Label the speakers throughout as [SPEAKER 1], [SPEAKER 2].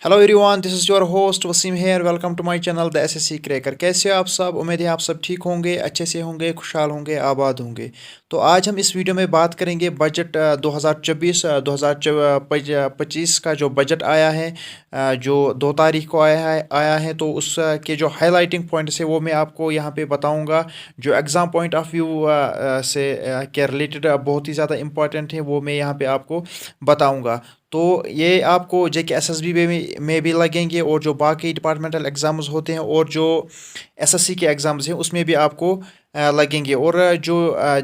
[SPEAKER 1] Hello everyone, this is your host Wasim here. Welcome to my channel the SSC cracker. कैसे हो आप सब? उम्मीद है आप सब ठीक होंगे, अच्छे से होंगे, खुशहाल होंगे, आबाद होंगे। तो आज हम इस वीडियो में बात करेंगे बजट 2024 2025 का जो बजट आया है, जो 2 तारीख को आया है। तो उस के जो हाईलाइटिंग पॉइंट्स है वो मैं आपको यहाँ पे बताऊँगा। जो एग्ज़ाम पॉइंट ऑफ व्यू से के रिलेटेड बहुत ही ज़्यादा इंपॉर्टेंट है, वो मैं यहाँ पे आपको बताऊँगा। तो ये आपको जेके एसएसबी में भी लगेंगे, और जो बाकी डिपार्टमेंटल एग्ज़ाम्स होते हैं और जो एसएससी के एग्ज़ाम्स हैं उसमें भी आपको लगेंगे। और जो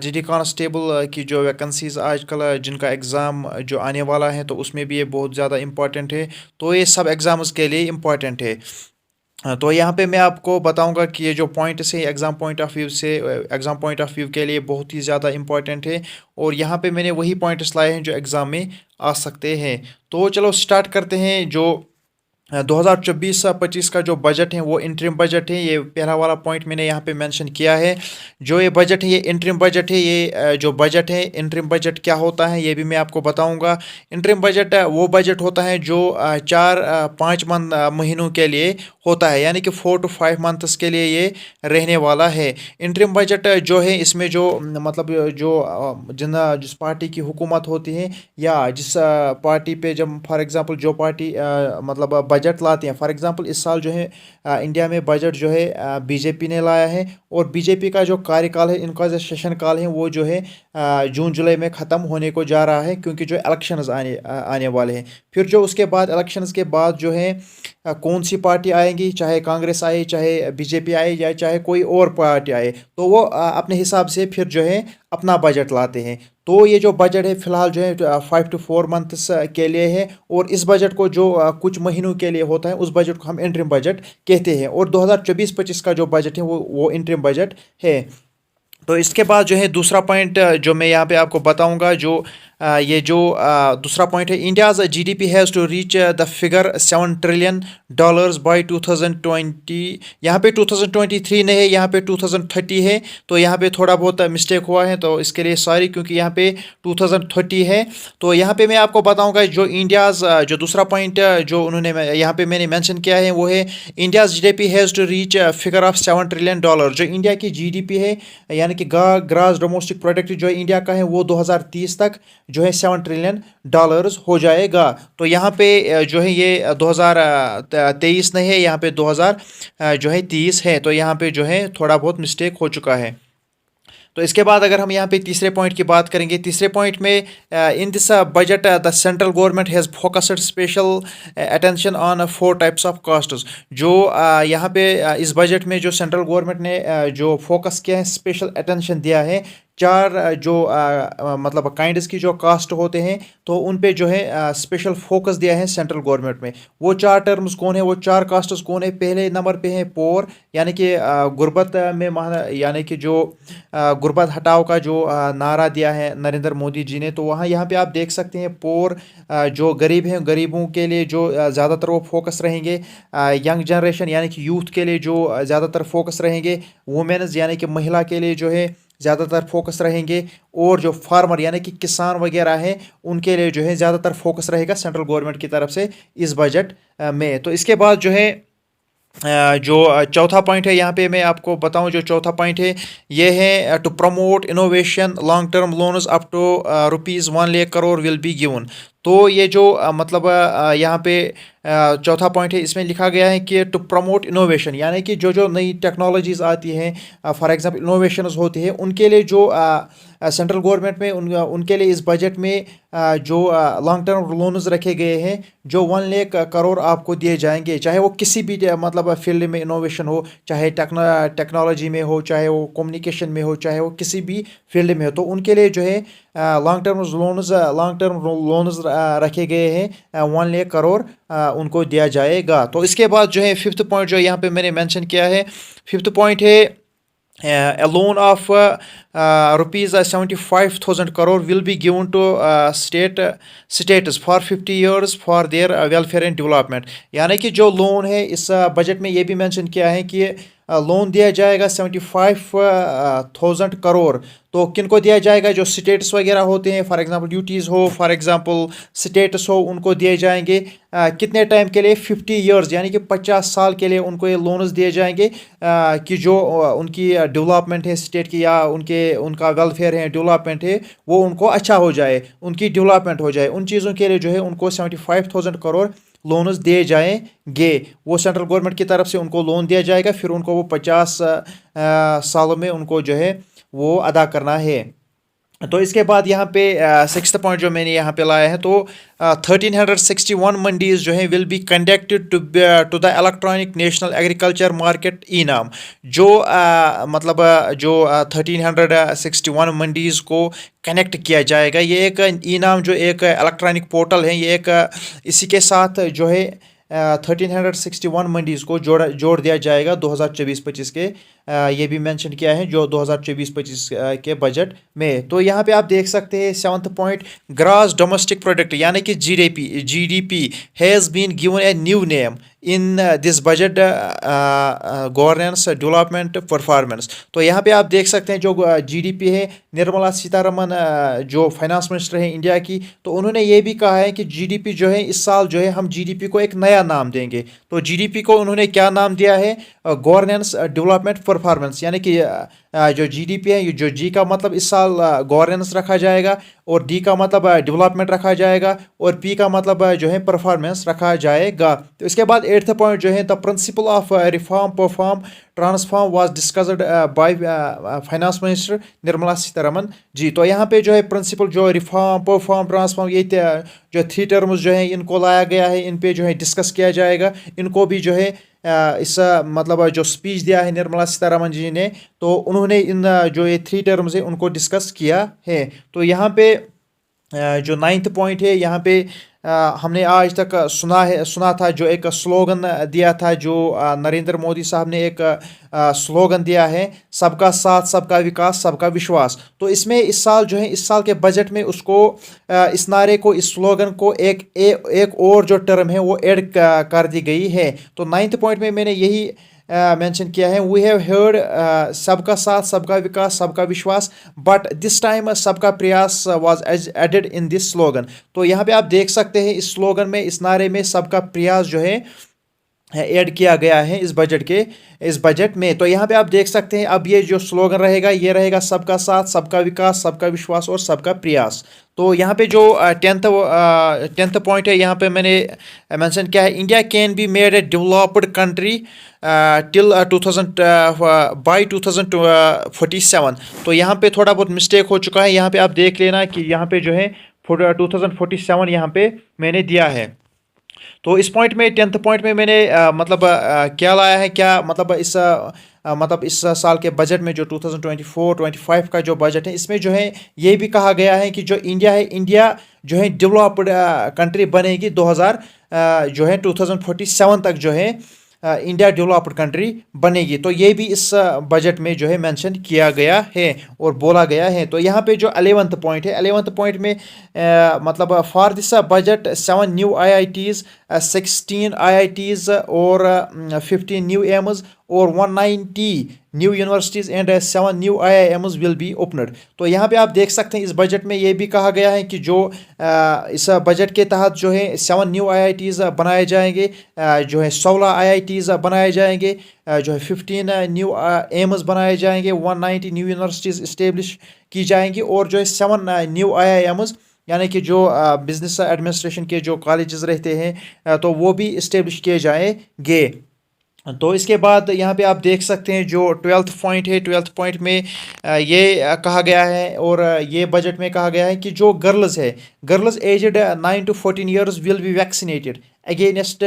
[SPEAKER 1] जीडी कांस्टेबल की जो वैकेंसीज आजकल जिनका एग्ज़ाम जो आने वाला है, तो उसमें भी ये बहुत ज़्यादा इम्पॉर्टेंट है। तो ये सब एग्ज़ाम्स के लिए इम्पॉर्टेंट है। तो यहाँ पे मैं आपको बताऊंगा कि ये जो पॉइंट्स है एग्ज़ाम पॉइंट ऑफ व्यू के लिए बहुत ही ज़्यादा इंपॉर्टेंट है। और यहाँ पे मैंने वही पॉइंट्स लाए हैं जो एग्ज़ाम में आ सकते हैं। तो चलो स्टार्ट करते हैं। जो 2024-25 का जो बजट है वो इंटरिम बजट है। ये पहला वाला पॉइंट मैंने यहाँ पे मेंशन किया है। जो ये बजट है ये इंटरिम बजट है। ये जो बजट है, इंटरिम बजट क्या होता है ये भी मैं आपको बताऊंगा। इंटरिम बजट वो बजट होता है जो 4-5 महीनों के लिए होता है, यानी कि 4 to 5 मंथ्स के लिए ये रहने वाला है। इंटरिम बजट जो है इसमें जो मतलब जो जिस पार्टी की हुकूमत होती है, या जिस पार्टी पे जब फॉर एग्जांपल जो पार्टी मतलब बजट लाती हैं। फॉर एग्जांपल इस साल जो है इंडिया में बजट जो है बीजेपी ने लाया है। और बीजेपी का जो कार्यकाल है, इनका जो सेशन काल है, वो जो है जून जुलाई में ख़त्म होने को जा रहा है, क्योंकि जो इलेक्शंस आने वाले हैं। फिर जो उसके बाद इलेक्शंस के बाद जो है कौन सी पार्टी आएंगी, चाहे कांग्रेस आए, चाहे बीजेपी आए, या चाहे कोई और पार्टी आए, तो वो अपने हिसाब से फिर जो है अपना बजट लाते हैं। तो ये जो बजट है फिलहाल जो है 5 to 4 मंथ्स के लिए है। और इस बजट को जो कुछ महीनों के लिए होता है, उस बजट को हम इंटरिम बजट कहते हैं। और 2024-25 का जो बजट है वो इंटरिम बजट है। तो इसके बाद जो है दूसरा पॉइंट जो मैं यहाँ पे आपको बताऊंगा, जो ये जो दूसरा पॉइंट है, India's GDP has to reach the figure $7 trillion by 2020। यहाँ पे 2023 नहीं है, यहाँ पे 2030 है। तो यहाँ पे थोड़ा बहुत मिस्टेक हुआ है, तो इसके लिए सॉरी, क्योंकि यहाँ पे 2030 है। तो यहाँ पे मैं आपको बताऊंगा जो इंडियाज जो दूसरा पॉइंट जो उन्होंने यहाँ पे मैंने मेंशन किया है वो है, India's GDP has to reach figure of $7 trillion. जो इंडिया की जीडीपी है, यानी कि ग्रास डोमेस्टिक प्रोडक्ट जो इंडिया का है, वो 2030 तक जो है $7 ट्रिलियन हो जाएगा। तो यहाँ पे जो है ये 2023 नहीं है, यहाँ पे 2000 जो है 30 है। तो यहाँ पे जो है थोड़ा बहुत मिस्टेक हो चुका है। तो इसके बाद अगर हम यहाँ पे तीसरे पॉइंट की बात करेंगे, तीसरे पॉइंट में इन this budget the central government has focused special attention on 4 types of castes. जो यहाँ पे इस बजट में जो सेंट्रल गवर्नमेंट ने जो फोकस किया है, स्पेशल अटेंशन दिया है, 4 जो मतलब काइंड्स की जो कास्ट होते हैं, तो उन पे जो है स्पेशल फोकस दिया है सेंट्रल गवर्नमेंट में। वो 4 टर्म्स कौन है, वो 4 कास्ट्स कौन है? पहले नंबर पे है पोर, यानी कि गुर्बत में यानी कि जो गुर्बत हटाओ का जो नारा दिया है नरेंद्र मोदी जी ने। तो वहाँ यहाँ पे आप देख सकते हैं पोर, जो गरीब हैं, गरीबों के लिए जो ज़्यादातर वो फोकस रहेंगे। यंग जनरेशन यानी कि यूथ के लिए जो ज़्यादातर फोकस रहेंगे। वुमेन्स यानी कि महिला के लिए जो है ज़्यादातर फोकस रहेंगे। और जो फार्मर यानी कि किसान वगैरह हैं, उनके लिए जो है ज़्यादातर फोकस रहेगा सेंट्रल गवर्नमेंट की तरफ से इस बजट में। तो इसके बाद जो है जो चौथा पॉइंट है, यहाँ पे मैं आपको बताऊं, जो चौथा पॉइंट है ये है to promote innovation, long term loans up to ₹1 lakh crore will be given. तो ये जो मतलब यहाँ पे चौथा पॉइंट है, इसमें लिखा गया है कि टू प्रमोट इनोवेशन, यानी कि जो जो नई टेक्नोलॉजीज़ आती हैं, फॉर एग्जांपल इनोवेशंस होती है, उनके लिए जो सेंट्रल गवर्नमेंट में उनके लिए इस बजट में जो लॉन्ग टर्म लोन्स रखे गए हैं, जो 1 लाख करोड़ आपको दिए जाएंगे। चाहे वो किसी भी मतलब फील्ड में इनोवेशन हो, चाहे टेक्नोलॉजी में हो, चाहे वो कम्युनिकेशन में हो, चाहे वो किसी भी फील्ड में हो, तो उनके लिए जो है लॉन्ग टर्म लोन्स रखे गए हैं। 1 लाख करोड़ उनको दिया जाएगा। तो इसके बाद जो है फिफ्थ पॉइंट जो यहाँ पे मैंने मेंशन किया है, फिफ्थ पॉइंट है a loan of rupees 75,000 crore will be given to states for 50 years for their welfare and development। यानी कि जो लोन है इस बजट में ये भी मेंशन किया है कि लोन दिया जाएगा 75,000 करोड़। तो किन को दिया जाएगा? जो स्टेट्स वगैरह होते हैं, फॉर एग्जांपल यूटीज़ हो, फॉर एग्जांपल स्टेट्स हो, उनको दिए जाएंगे कितने टाइम के लिए? 50 ईयर्स, यानी कि 50 साल के लिए उनको ये लोन्स दिए जाएंगे कि जो उनकी डेवलपमेंट है स्टेट की, या उनका वेलफेयर है, डेवलपमेंट है, वो उनको अच्छा हो जाए, उनकी डेवलपमेंट हो जाए। उन चीज़ों के लिए जो है उनको 75,000 करोड़ लोन्स दिए जाएंगे। वो सेंट्रल गवर्नमेंट की तरफ से उनको लोन दिया जाएगा, फिर उनको वो 50 सालों में उनको जो है वो अदा करना है। तो इसके बाद यहाँ पे सिक्स्थ पॉइंट जो मैंने यहाँ पे लाया है, तो 1361 मंडीज जो है will be conducted to the electronic national agriculture market e NAM. जो मतलब जो 1361 मंडीज को कनेक्ट किया जाएगा, ये एक ई नाम जो एक इलेक्ट्रॉनिक पोर्टल है, ये एक इसी के साथ जो है 1361 मंडीज़ को जोड़ दिया जाएगा 2024-25 के। ये भी मेंशन किया है जो 2024-25 के बजट में। तो यहाँ पे आप देख सकते हैं 7th point, gross domestic product यानी कि GDP has been given a new name in this budget governance development performance. तो यहाँ पे आप देख सकते हैं जो जीडीपी है, निर्मला सीतारमन जो फाइनेंस मिनिस्टर है इंडिया की, तो उन्होंने ये भी कहा है कि जीडीपी जो है इस साल जो है हम जीडीपी को एक नया नाम देंगे। तो जीडीपी को उन्होंने क्या नाम दिया है? गवर्नेंस डेवलपमेंट परफॉर्मेंस, यानी कि जो जीडीपी है, जो जी का मतलब इस साल गवर्नेंस रखा जाएगा, और डी का मतलब डेवलपमेंट रखा जाएगा, और पी का मतलब जो है परफॉर्मेंस रखा जाएगा। तो इसके बाद 8th पॉइंट जो है, the principle of reform perform transform was discussed by finance minister Nirmala Sitharaman ji. तो यहाँ पे जो है प्रिंसिपल जो रिफॉर्म परफॉर्म ट्रांसफॉर्म, ये जो 3 टर्म्स जो है इनको लाया गया है, इन पे जो है डिस्कस किया जाएगा। इनको भी जो है इस मतलब जो स्पीच दिया है निर्मला सीतारमन जी ने, तो उन्होंने इन जो ये 3 टर्म्स है उनको डिस्कस किया है। तो यहाँ पे जो 9th पॉइंट है, यहाँ पे हमने आज तक सुना था जो एक स्लोगन दिया था, जो नरेंद्र मोदी साहब ने एक स्लोगन दिया है, सबका साथ सबका विकास सबका विश्वास। तो इसमें इस साल जो है, इस साल के बजट में उसको इस नारे को, इस स्लोगन को एक और जो टर्म है वो ऐड कर दी गई है। तो 9th पॉइंट में मैंने यही मेंशन किया है, वी हैव हर्ड सबका साथ सबका विकास सबका विश्वास, बट दिस टाइम सबका प्रयास was added in this slogan. तो यहाँ पे आप देख सकते हैं इस स्लोगन में, इस नारे में सबका प्रयास जो है ऐड किया गया है इस बजट में। तो यहाँ पे आप देख सकते हैं अब ये जो स्लोगन रहेगा, ये रहेगा सबका साथ सबका विकास सबका विश्वास और सबका प्रयास। तो यहाँ पे जो 10th पॉइंट है, यहाँ पे मैंने मेंशन किया है, India can be made a developed country till 2047। तो यहाँ पे थोड़ा बहुत मिस्टेक हो चुका है, यहाँ पे आप देख लेना कि यहाँ पे जो है 2047 यहाँ पे मैंने दिया है। तो इस पॉइंट में 10th पॉइंट में मैंने क्या लाया है, क्या मतलब इस साल के बजट में जो 2024-25 का जो बजट है, इसमें जो है ये भी कहा गया है कि जो इंडिया है, इंडिया जो है डेवलप्ड कंट्री बनेगी 2047 तक जो है इंडिया डेवलप्ड कंट्री बनेगी। तो ये भी इस बजट में जो है मेंशन किया गया है और बोला गया है। तो यहाँ पे जो 11th पॉइंट है, 11th पॉइंट में मतलब for this budget 7 new IITs, 16 IITs और 15 न्यू एम्स और 190 new universities and 7 new IIMs will be opened. तो यहाँ पे आप देख सकते हैं इस बजट में ये भी कहा गया है कि जो इस बजट के तहत जो है 7 न्यू IITs बनाए जाएंगे, जो है 16 IITs बनाए जाएंगे, जो है 15 न्यू एम्स बनाए जाएंगे, 190 न्यू यूनिवर्सिटीज़ इस्टेब्लिश की जाएंगी, और जो है 7 न्यू IIMs यानी कि जो बिजनेस एडमिनिस्ट्रेशन के जो कॉलेजेस रहते हैं तो वो भी इस्टेब्लिश किए जाएंगे। तो इसके बाद यहाँ पे आप देख सकते हैं जो 12th पॉइंट है, 12th पॉइंट में ये कहा गया है, और ये बजट में कहा गया है कि जो गर्ल्स है, girls aged 9 to 14 years will be vaccinated against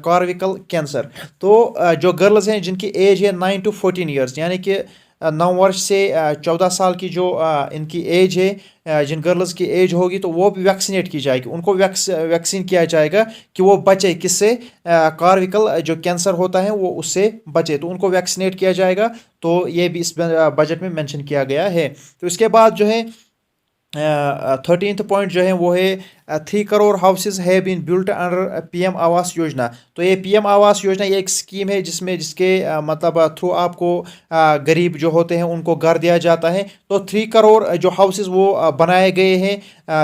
[SPEAKER 1] cervical cancer. तो जो गर्ल्स हैं जिनकी एज है 9 to 14 ईयर्स, यानी कि 9 वर्ष से 14 साल की जो इनकी एज है, जिन गर्ल्स की एज होगी, तो वो भी वैक्सीनेट की जाएगी, उनको वैक्सीन किया जाएगा कि वो बचे किससे, कार्विकल जो कैंसर होता है वो उससे बचे, तो उनको वैक्सीनेट किया जाएगा। तो ये भी इस बजट में मेंशन किया गया है। तो इसके बाद जो है 13th पॉइंट जो है वो है 3 करोड़ हाउसेज है been built under PM Awas Yojana. तो ये पीएम आवास योजना ये एक स्कीम है जिसके मतलब थ्रू आपको गरीब जो होते हैं उनको घर दिया जाता है। तो 3 करोड़ जो हाउसेज वो बनाए गए हैं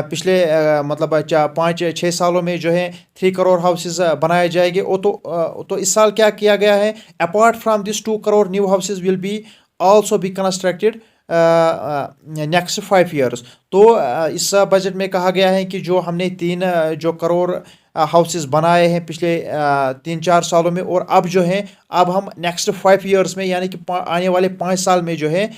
[SPEAKER 1] पिछले मतलब 5-6 सालों में जो है 3 करोड़ हाउसेज बनाए जाएंगे। तो इस साल क्या किया गया है, apart from this 2 crore new houses will be also be constructed next 5 years. तो इस बजट में कहा गया है कि जो हमने 3 करोड़ हाउसेस बनाए हैं पिछले 3-4 सालों में, और अब जो है अब हम नेक्स्ट 5 ईयर्स में यानी कि आने वाले 5 साल में जो है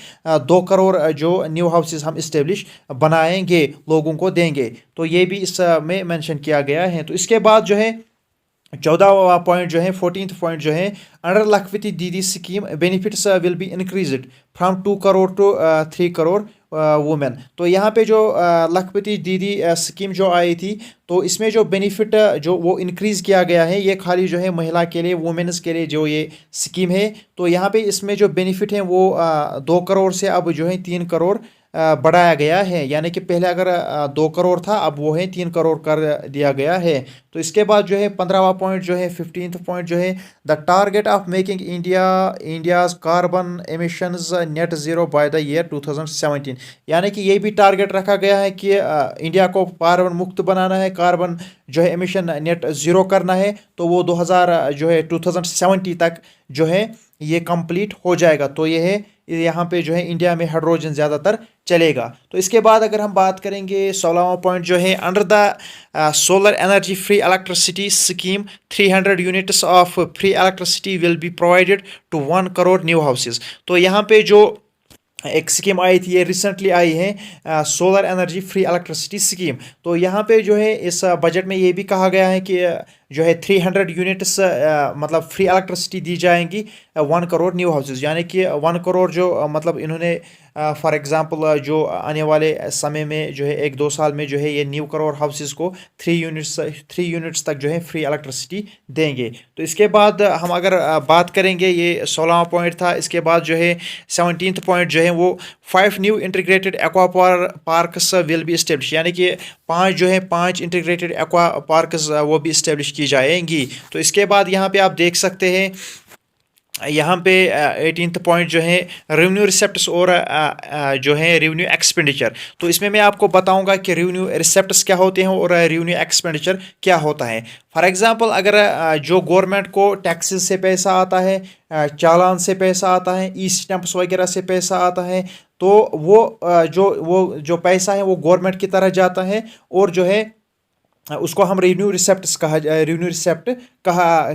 [SPEAKER 1] 2 करोड़ जो न्यू हाउसेस हम इस्टेब्लिश बनाएंगे, लोगों को देंगे। तो ये भी इसमें मेंशन किया गया है। तो इसके बाद जो है 14वां पॉइंट जो है 14th पॉइंट जो है under Lakhpati Didi scheme benefits will be increased from 2 crore to 3 crore women. तो यहाँ पे जो लखपति दीदी स्कीम जो आई थी, तो इसमें जो बेनिफिट जो वो इंक्रीज़ किया गया है, ये खाली जो है महिला के लिए, वुमेन्स के लिए जो ये स्कीम है। तो यहाँ पे इसमें जो बेनिफिट है वो 2 करोड़ से अब जो है 3 करोड़ बढ़ाया गया है। यानी कि पहले अगर 2 करोड़ था, अब वो है 3 करोड़ कर दिया गया है। तो इसके बाद जो है 15वां पॉइंट जो है 15th पॉइंट जो है the target of making India's carbon emissions net zero by the year 2017। यानी कि ये भी टारगेट रखा गया है कि इंडिया को कार्बन मुक्त बनाना है, कार्बन जो है एमिशन नेट ज़ीरो करना है। तो वो 2070 तक जो है ये कंप्लीट हो जाएगा। तो ये है यहाँ पे जो है इंडिया में हाइड्रोजन ज़्यादातर चलेगा। तो इसके बाद अगर हम बात करेंगे 16वां पॉइंट जो है under the solar energy free electricity scheme 300 units of free electricity will be provided to 1 crore new houses. तो यहाँ पे जो एक स्कीम आई थी, ये रिसेंटली आई है solar energy free electricity scheme. तो यहाँ पे जो है इस बजट में ये भी कहा गया है कि जो है 300 यूनिट्स मतलब फ्री इलेक्ट्रिसिटी दी जाएंगी 1 करोड़ न्यू हाउसेज। यानी कि 1 करोड़ जो मतलब इन्होंने फॉर एग्जांपल जो आने वाले समय में जो है 1-2 साल में जो है ये न्यू करोड़ हाउसेज को 3 यूनिट्स तक जो है फ्री इलेक्ट्रिसिटी देंगे। तो इसके बाद हम अगर बात करेंगे, ये 16वां पॉइंट था। इसके बाद जो है 17th पॉइंट जो है वो 5 new integrated aqua parks will be establish. यानी कि 5 इंटीग्रेटेड एक्वा पार्क्स वो भी इस्टेब्लिश की जाएंगी। तो इसके बाद यहाँ पे आप देख सकते हैं, यहाँ पे 18th पॉइंट जो है रेवेन्यू रिसेप्ट्स और जो है रेवेन्यू एक्सपेंडिचर। तो इसमें मैं आपको बताऊंगा कि रेवेन्यू रिसेप्ट्स क्या होते हैं और रेवेन्यू एक्सपेंडिचर क्या होता है। फॉर एग्जांपल अगर जो गवर्नमेंट को टैक्सेस से पैसा आता है, चालान से पैसा आता है, ई स्टैंप्स वगैरह से पैसा आता है, तो वो जो पैसा है वो गवर्नमेंट की तरह जाता है, और जो है उसको हम रेवेन्यू रिसेप्ट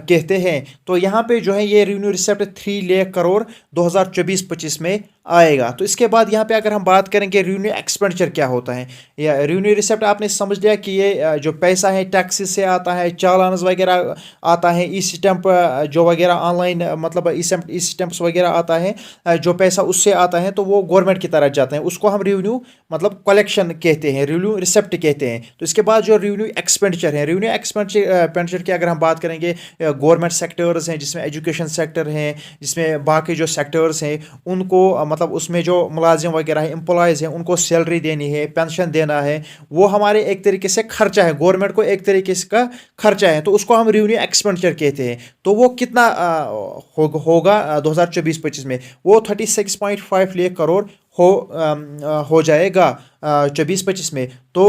[SPEAKER 1] कहते हैं। तो यहाँ पे जो है ये रेवेन्यू रिसेप्ट 3 लाख करोड़ 2024-25 में आएगा। तो इसके बाद यहाँ पे अगर हम बात करेंगे रेवेन्यू एक्सपेंडिचर क्या होता है, या रेवेन्यू रिसेप्ट आपने समझ लिया कि ये जो पैसा है टैक्सेस से आता है, चालान वगैरह आता है, ई स्टैंप जो वगैरह ऑनलाइन मतलब ई स्टैंप्स वगैरह आता है, जो पैसा उससे आता है, तो वो गवर्नमेंट की तरफ जाता है, उसको हम रेवेन्यू मतलब कलेक्शन कहते हैं, रेवेन्यू रिसेप्ट कहते हैं। तो इसके बाद जो रेवेन्यू एक्सपेंडिचर है, रेवेन्यू एक्सपेंडिचर की अगर हम बात करेंगे, गवर्नमेंट सेक्टर्स हैं जिसमें एजुकेशन सेक्टर हैं, जिसमें बाकी जो सेक्टर्स हैं उनको मतलब उसमें जो मुलाजिम वगैरह है, एम्प्लॉयज़ हैं, उनको सैलरी देनी है, पेंशन देना है, वो हमारे एक तरीके से खर्चा है, गवर्नमेंट को एक तरीके से का खर्चा है। तो उसको हम रेवेन्यू एक्सपेंडिचर कहते हैं। तो वो कितना होगा 2024-25 में, वो 36.5 लाख करोड़ हो जाएगा 24-25 में। तो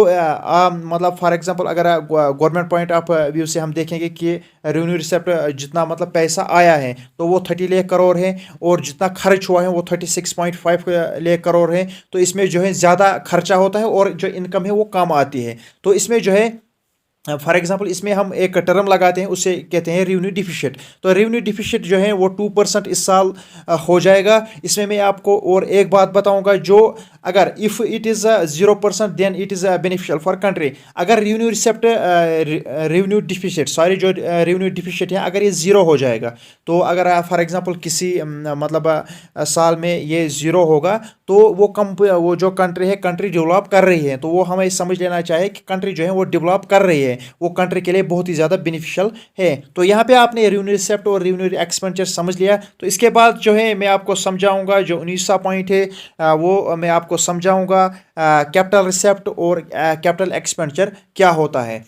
[SPEAKER 1] मतलब फॉर एग्जांपल अगर गवर्नमेंट पॉइंट ऑफ व्यू से हम देखेंगे कि रेवेन्यू रिसेप्ट जितना मतलब पैसा आया है तो वो 30 लाख करोड़ है, और जितना खर्च हुआ है वो 36.5 लाख करोड़ है। तो इसमें जो है ज़्यादा खर्चा होता है और जो इनकम है वो कम आती है। तो इसमें जो है फॉर एग्जांपल इसमें हम एक टर्म लगाते हैं, उसे कहते हैं रेवेन्यू डिफिशिट। तो रेवेन्यू डिफिशिट जो है वो 2% इस साल हो जाएगा। इसमें मैं आपको और एक बात बताऊंगा, जो अगर if it is 0% then it is beneficial for country. अगर रेवेन्यू रिसेप्ट रेवेन्यू डिफिशिट जो रेवेन्यू डिफिशिट है अगर ये 0 हो जाएगा, तो अगर फॉर एग्जांपल किसी मतलब साल में ये 0 होगा, तो वो जो कंट्री है, कंट्री डेवलप कर रही है, तो वो हमें समझ लेना चाहिए कि कंट्री जो है वो डेवलप कर रही है। है वो कंट्री के लिए बहुत ही ज़्यादा बेनिफिशियल है। तो यहाँ पे आपने रेवेन्यू रिसेप्ट और रेवेन्यू एक्सपेंडिचर समझ लिया। तो इसके बाद जो है मैं आपको समझाऊंगा जो 19वां पॉइंट है, वो मैं आपको समझाऊंगा कैपिटल रिसेप्ट और कैपिटल एक्सपेंडिचर क्या होता है।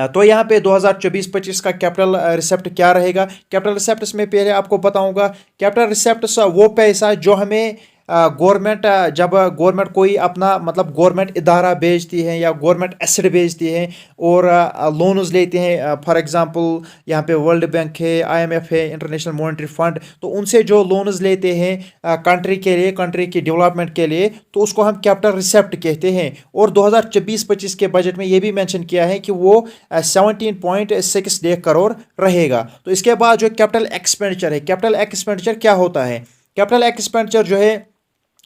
[SPEAKER 1] तो यहाँ पे 2024-25 का कैपिटल रिसेप्ट क्या रहेगा। कैपिटल रिसेप्ट में पहले आपको बताऊंगा, कैपिटल रिसेप्ट वो पैसा जो हमें गवर्नमेंट जब गवर्नमेंट कोई अपना मतलब गवर्नमेंट इदारा बेचती है या गवर्नमेंट एसेट बेचती है और लोन्स लेते हैं, फॉर एग्जांपल यहाँ पे वर्ल्ड बैंक है, IMF है, इंटरनेशनल मॉनेटरी फंड, तो उनसे जो लोन्स लेते हैं कंट्री के लिए, कंट्री की डेवलपमेंट के लिए, तो उसको हम कैपिटल रिसेप्ट कहते हैं। और 2024-25 के बजट में ये भी मेंशन किया है कि वो 17.6 करोड़ रहेगा। तो इसके बाद जो कैपिटल एक्सपेंडिचर है, कैपिटल एक्सपेंडिचर क्या होता है। कैपिटल एक्सपेंडिचर जो है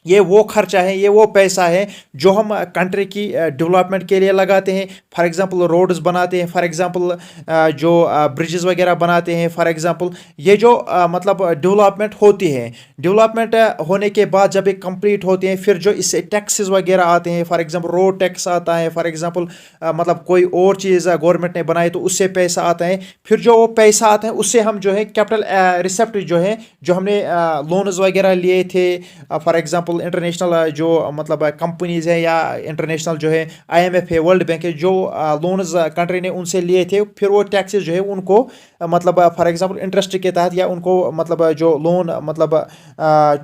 [SPEAKER 1] ये वो खर्चा है, ये वो पैसा है जो हम कंट्री की डेवलपमेंट के लिए लगाते हैं। फॉर एग्जांपल रोड्स बनाते हैं, फॉर एग्जांपल जो ब्रिजेस वगैरह बनाते हैं, फॉर एग्जांपल ये जो मतलब डेवलपमेंट होती है, डेवलपमेंट होने के बाद जब ये कंप्लीट होते हैं फिर जो इससे टैक्सेस वगैरह आते हैं, फॉर एग्जांपल रोड टैक्स आता है, फॉर एग्जांपल मतलब कोई और चीज़ गवर्नमेंट ने बनाई तो उससे पैसा आता है। फिर जो वो पैसा आता है उससे हम जो है कैपिटल रिसेप्ट जो है, जो हमने लोन्स वगैरह लिए थे, फॉर एग्जांपल इंटरनेशनल जो मतलब कंपनीज है या इंटरनेशनल जो है IMF है, वर्ल्ड बैंक है, जो लोन्स कंट्री ने उनसे लिए थे, फिर वो टैक्सेस जो है उनको मतलब फॉर एग्जांपल इंटरेस्ट के तहत या उनको मतलब जो लोन मतलब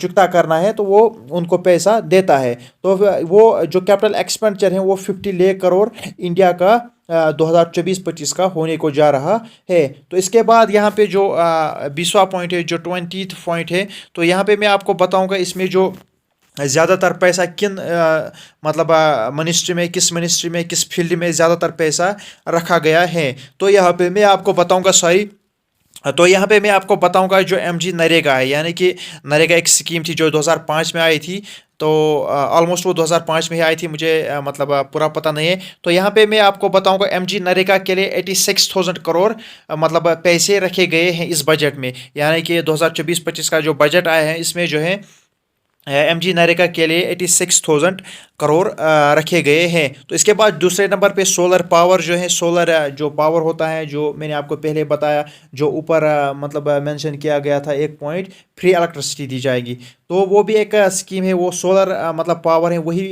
[SPEAKER 1] चुकता करना है तो वो उनको पैसा देता है। तो वो जो कैपिटल एक्सपेंडिचर है वो 50 लाख करोड़ इंडिया का 2024-25 का होने को जा रहा है। तो इसके बाद यहाँ पे जो 20वां पॉइंट है, जो 20th पॉइंट है, तो यहाँ पे मैं आपको बताऊंगा इसमें जो ज़्यादातर पैसा किन मतलब मिनिस्ट्री में, किस मिनिस्ट्री में, किस फील्ड में ज़्यादातर पैसा रखा गया है। तो यहाँ पे मैं आपको बताऊंगा, सॉरी, तो यहाँ पे मैं आपको बताऊंगा जो MG नरेगा है, यानी कि नरेगा एक स्कीम थी जो 2005 में आई थी। तो ऑलमोस्ट वो 2005 में ही आई थी, मुझे मतलब पूरा पता नहीं है। तो यहाँ पे मैं आपको बताऊंगा MG नरेगा के लिए 86,000 करोड़ मतलब पैसे रखे गए हैं इस बजट में, यानी कि 2024-25 का जो बजट आया है इसमें जो है MG नरेगा के लिए 86,000 करोड़ रखे गए हैं। तो इसके बाद दूसरे नंबर पे सोलर पावर जो है, सोलर जो पावर होता है, जो मैंने आपको पहले बताया, जो ऊपर मतलब मेंशन किया गया था एक पॉइंट, फ्री इलेक्ट्रिसिटी दी जाएगी, तो वो भी एक स्कीम है, वो सोलर मतलब पावर है, वही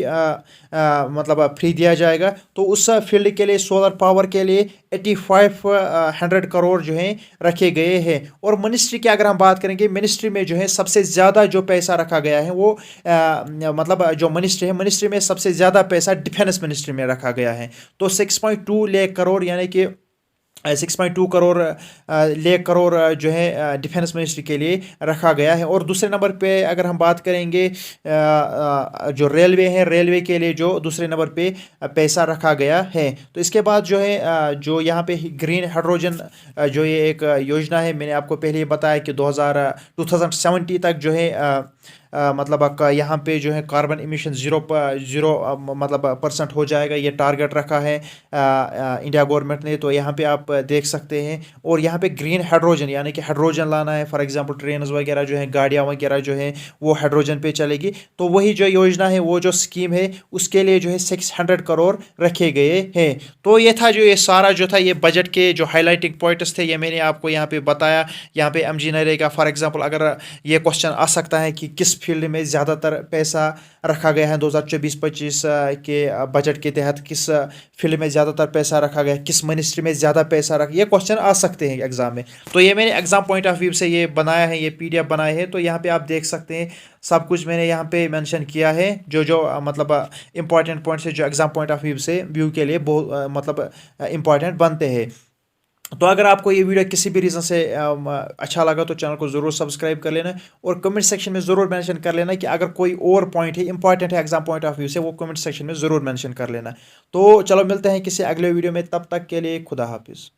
[SPEAKER 1] मतलब फ्री दिया जाएगा। तो उस फील्ड के लिए, सोलर पावर के लिए 8500 करोड़ जो हैं रखे गए हैं। और मिनिस्ट्री की अगर हम बात करेंगे, मिनिस्ट्री में जो है सबसे ज़्यादा जो पैसा रखा गया है वो मतलब जो मिनिस्ट्री है, मिनिस्ट्री में सबसे ज़्यादा पैसा डिफेंस मिनिस्ट्री में रखा गया है। तो 6.2 लाख करोड़ यानी कि 6.2 करोड़ लाख करोड़ जो है डिफेंस मिनिस्ट्री के लिए रखा गया है। और दूसरे नंबर पे अगर हम बात करेंगे जो रेलवे है, रेलवे के लिए जो दूसरे नंबर पे पैसा रखा गया है। तो इसके बाद जो है जो यहाँ पे ग्रीन हाइड्रोजन जो ये एक योजना है, मैंने आपको पहले ही बताया कि 2070 तक जो है मतलब यहाँ पे जो है कार्बन इमिशन ज़ीरो मतलब % हो जाएगा, ये टारगेट रखा है इंडिया गवर्नमेंट ने। तो यहाँ पे आप देख सकते हैं। और यहाँ पे ग्रीन हाइड्रोजन यानी कि हाइड्रोजन लाना है, फॉर एग्जांपल ट्रेन वगैरह जो है, गाड़ियाँ वगैरह जो है वो हाइड्रोजन पे चलेगी। तो वही जो योजना है, वो जो स्कीम है, उसके लिए जो है 600 करोड़ रखे गए हैं। तो ये था जो ये सारा जो था ये बजट के जो हाईलाइटिंग पॉइंट्स थे, ये मैंने आपको यहाँ पे बताया। यहाँ पे MG नरेगा फॉर एग्जांपल अगर ये क्वेश्चन आ सकता है कि किस फील्ड में ज़्यादातर पैसा रखा गया है 2024-25 के बजट के तहत, किस फील्ड में ज़्यादातर पैसा रखा गया है, किस मिनिस्ट्री में ज़्यादा पैसा रखा, ये क्वेश्चन आ सकते हैं एग्जाम में। तो ये मैंने एग्जाम पॉइंट ऑफ व्यू से ये बनाया है, ये PDF बनाए है। तो यहाँ पे आप देख सकते हैं सब कुछ मैंने यहाँ पे मेंशन किया है, जो जो मतलब इंपॉर्टेंट पॉइंट्स है, जो एग्जाम पॉइंट ऑफ व्यू के लिए बहुत मतलब इंपॉर्टेंट बनते हैं। तो अगर आपको ये वीडियो किसी भी रीज़न से अच्छा लगा तो चैनल को ज़रूर सब्सक्राइब कर लेना, और कमेंट सेक्शन में ज़रूर मेंशन कर लेना कि अगर कोई और पॉइंट है इंपॉर्टेंट है एग्जाम पॉइंट ऑफ व्यू से, वो कमेंट सेक्शन में ज़रूर मेंशन कर लेना। तो चलो मिलते हैं किसी अगले वीडियो में, तब तक के लिए खुदा हाफिज़।